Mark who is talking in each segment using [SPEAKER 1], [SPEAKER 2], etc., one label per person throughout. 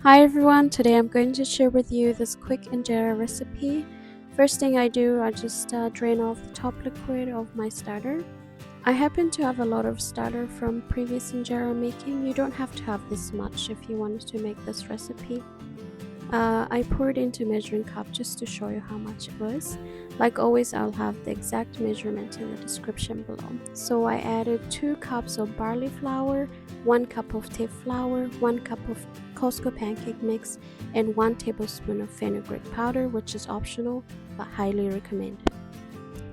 [SPEAKER 1] Hi everyone, today I'm going to share with you this quick injera recipe. First thing I do, I just drain off the top liquid of my starter. I happen to have a lot of starter from previous injera making. You don't have to have this much if you wanted to make this recipe. I poured into measuring cup just to show you how much it was. Like always, I'll have the exact measurement in the description below. So I added 2 cups of barley flour, 1 cup of teff flour, 1 cup of Costco pancake mix, and 1 tablespoon of fenugreek powder, which is optional but highly recommended.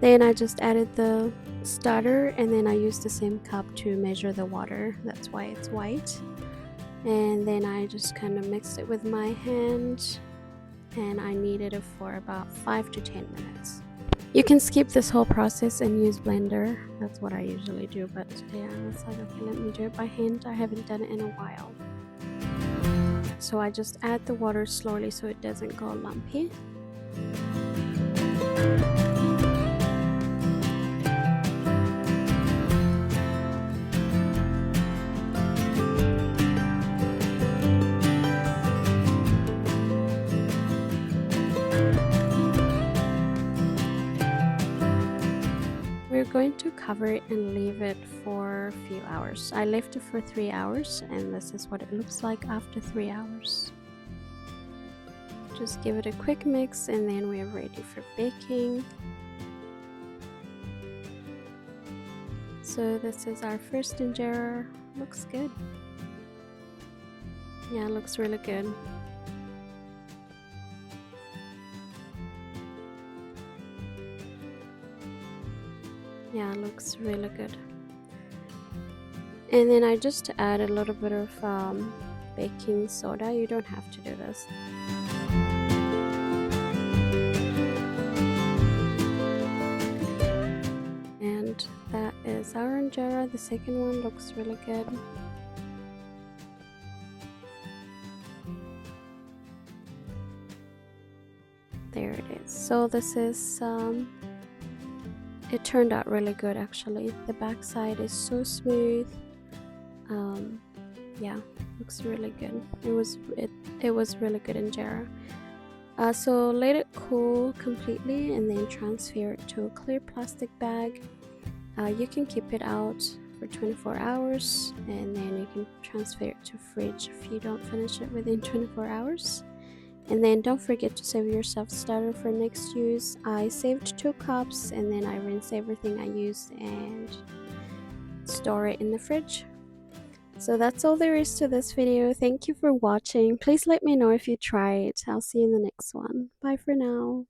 [SPEAKER 1] Then I just added the starter, and then I used the same cup to measure the water. That's why it's white. And then I just kind of mixed it with my hand, and I kneaded it for about 5 to 10 minutes. You can skip this whole process and use blender. That's what I usually do, but today I was like, okay, let me do it by hand. I haven't done it in a while. So I just add the water slowly so it doesn't go lumpy. We're going to cover it and leave it for a few hours. I left it for 3 hours, and this is what it looks like after 3 hours. Just give it a quick mix, and then we're ready for baking. So this is our first injera. Looks good. Yeah, it looks really good. Yeah, it looks really good. And then I just add a little bit of baking soda. You don't have to do this. And that is our injera. The second one looks really good. There it is. So this is it turned out really good actually. The back side is so smooth. Yeah, looks really good. It was really good injera. So let it cool completely and then transfer it to a clear plastic bag. You can keep it out for 24 hours, and then you can transfer it to fridge if you don't finish it within 24 hours. And then don't forget to save yourself starter for next use. I saved 2 cups, and then I rinse everything I used and store it in the fridge. So that's all there is to this video. Thank you for watching. Please let me know if you try it. I'll see you in the next one. Bye for now.